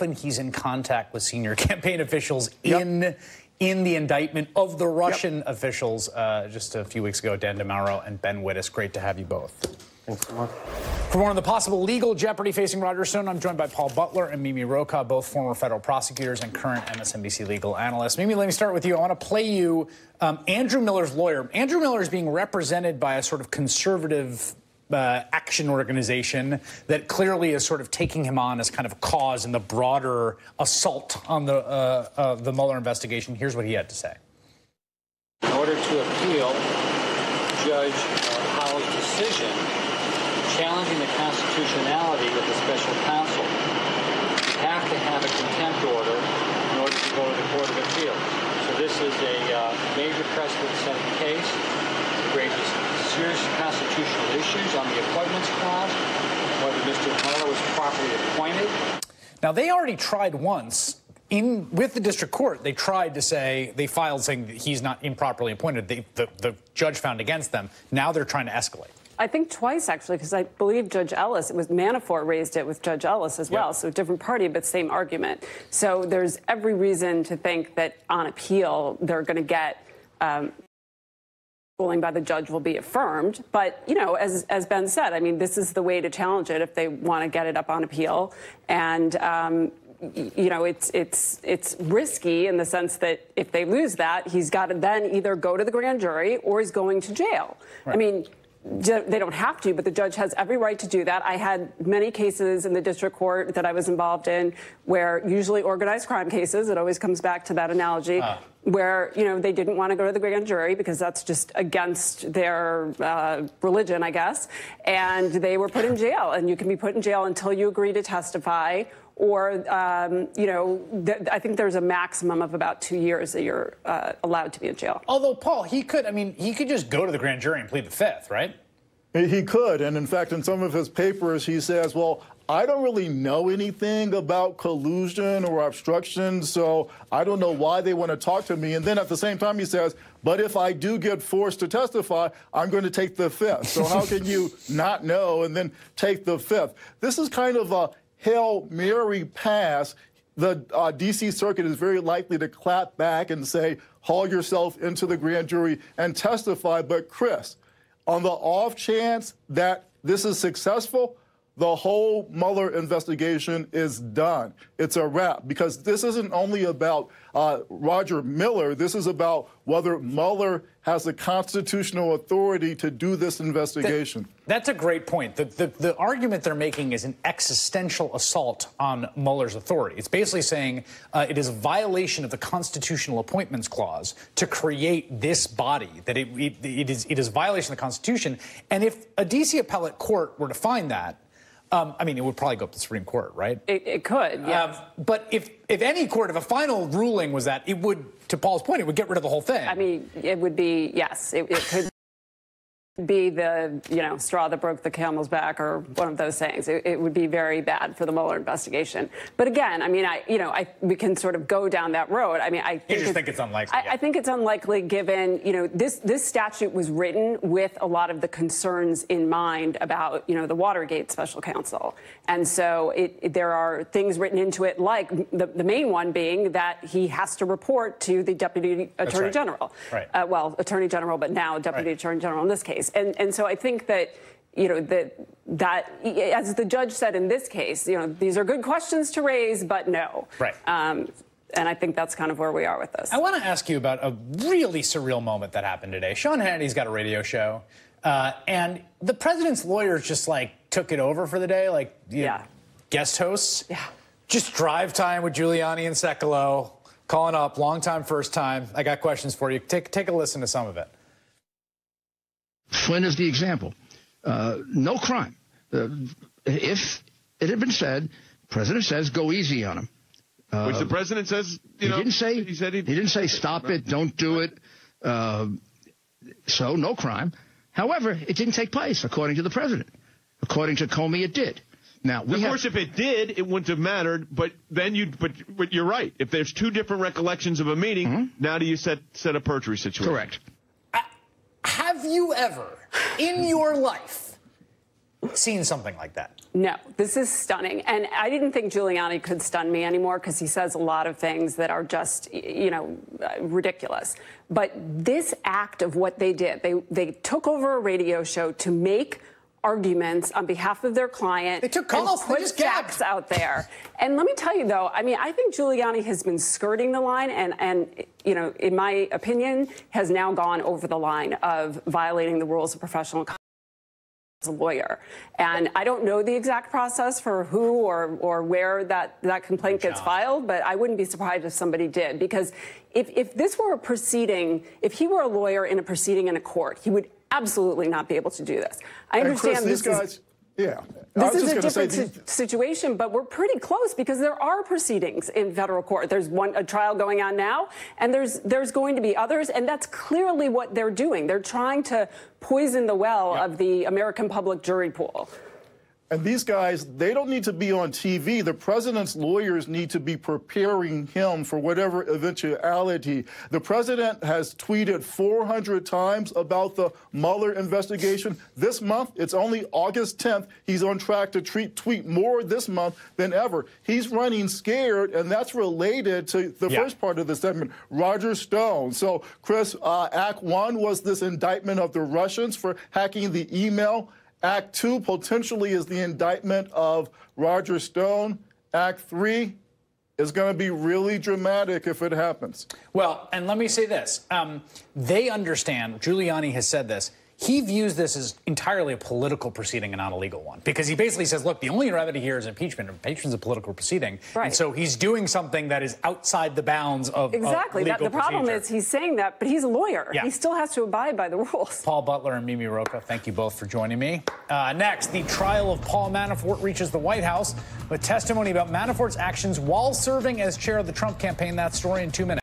often he's in contact with senior campaign officials in the indictment of the Russian officials just a few weeks ago. Dan DeMauro and Ben Wittes, great to have you both. Thanks so much. For more on the possible legal jeopardy facing Roger Stone, I'm joined by Paul Butler and Mimi Rocha, both former federal prosecutors and current MSNBC legal analysts. Mimi, let me start with you. I want to play you Andrew Miller's lawyer. Andrew Miller is being represented by a sort of conservative action organization that clearly is sort of taking him on as kind of a cause in the broader assault on the Mueller investigation. Here's what he had to say. In order to appeal Judge Howell's decision challenging the constitutionality of the special counsel, you have to have a contempt order in order to go to the Court of Appeals. So this is a major precedent-setting case. It raises serious constitutional issues on the appointments clause, whether Mr. Mueller was properly appointed. Now, they already tried once. With the district court, they tried to say, they filed saying that he's not improperly appointed. The judge found against them. Now they're trying to escalate. I think twice, actually, because I believe Judge Ellis, it was Manafort raised it with Judge Ellis as well. So different party, but same argument. So there's every reason to think that on appeal, they're going to get ruling by the judge will be affirmed. But, you know, as Ben said, I mean, this is the way to challenge it if they want to get it up on appeal. And, you know, it's risky in the sense that if they lose that, he's got to then either go to the grand jury or he's going to jail. Right. I mean, they don't have to, but the judge has every right to do that. I had many cases in the district court that I was involved in where usually organized crime cases, it always comes back to that analogy, where, you know, they didn't want to go to the grand jury because that's just against their religion, I guess, and they were put in jail. And you can be put in jail until you agree to testify, or, you know, I think there's a maximum of about 2 years that you're allowed to be in jail. Although, Paul, he could just go to the grand jury and plead the fifth, right? He could. And in fact, in some of his papers, he says, well, I don't really know anything about collusion or obstruction, so I don't know why they want to talk to me. And then at the same time, he says, but if I do get forced to testify, I'm going to take the fifth. So how can you not know and then take the fifth? This is kind of a Hail Mary pass. The D.C. Circuit is very likely to clap back and say, haul yourself into the grand jury and testify. But, Chris, on the off chance that this is successful, the whole Mueller investigation is done. It's a wrap, because this isn't only about Roger Miller. This is about whether Mueller has the constitutional authority to do this investigation. That's a great point. The argument they're making is an existential assault on Mueller's authority. It's basically saying it is a violation of the constitutional appointments clause to create this body, that it is a violation of the Constitution. And if a D.C. appellate court were to find that, I mean, it would probably go up to the Supreme Court, right? It could, yeah. But if any court, if a final ruling was that, it would, to Paul's point, it would get rid of the whole thing. I mean, it would be, yes, it could be the, you know, straw that broke the camel's back, or one of those sayings. It would be very bad for the Mueller investigation. But again, I mean, we can sort of go down that road. I mean, I think it's unlikely. I think it's unlikely, given, you know, this statute was written with a lot of the concerns in mind about, you know, the Watergate special counsel. And so there are things written into it, like the main one being that he has to report to the Deputy Attorney General. Right. Well, Attorney General, but now Deputy Attorney General in this case. And so I think that, you know, that as the judge said in this case, you know, these are good questions to raise, but no. Right. And I think that's kind of where we are with this. I want to ask you about a really surreal moment that happened today. Sean Hannity's got a radio show, and the president's lawyers just, like, took it over for the day, like, guest hosts. Yeah. Just drive time with Giuliani and Sekulow, calling up, long time, first time. I got questions for you. Take a listen to some of it. Flynn is the example. No crime. If it had been said, the president says, go easy on him. Which the president says, you know, he didn't say stop it, don't do it. So no crime. However, it didn't take place, according to the president. According to Comey, it did. Now, of course, if it did, it wouldn't have mattered. But then but you're right. If there's two different recollections of a meeting, now do you set a perjury situation? Correct. Have you ever, in your life, seen something like that. No, this is stunning. And I didn't think Giuliani could stun me anymore because he says a lot of things that are just, ridiculous. But this act of what they did, they took over a radio show to make arguments on behalf of their client. They took calls, and put they just facts gabbed out there. And let me tell you, though, I think Giuliani has been skirting the line and in my opinion, has now gone over the line of violating the rules of professional conduct as a lawyer. And I don't know the exact process for who or where that complaint gets filed, but I wouldn't be surprised if somebody did. Because if this were a proceeding, if he were a lawyer in a proceeding in a court, he would absolutely not be able to do this. I understand Chris, this is a different situation, but we're pretty close because there are proceedings in federal court. There's a trial going on now, and there's going to be others, and that's clearly what they're doing. They're trying to poison the well of the American public jury pool. And these guys, they don't need to be on TV. The president's lawyers need to be preparing him for whatever eventuality. The president has tweeted 400 times about the Mueller investigation. This month, it's only August 10th. He's on track to tweet more this month than ever. He's running scared, and that's related to the first part of the segment, Roger Stone. So, Chris, Act 1 was this indictment of the Russians for hacking the email. Act 2 potentially is the indictment of Roger Stone. Act 3 is going to be really dramatic if it happens. Well, and let me say this. They understand, Giuliani has said this, he views this as entirely a political proceeding and not a legal one. Because he basically says, look, the only remedy here is impeachment. Impeachment is a political proceeding. Right. And so he's doing something that is outside the bounds of exactly. legal The problem is he's saying that, but he's a lawyer. Yeah. He still has to abide by the rules. Paul Butler and Mimi Rocha, thank you both for joining me. Next, the trial of Paul Manafort reaches the White House with testimony about Manafort's actions while serving as chair of the Trump campaign. That story in 2 minutes.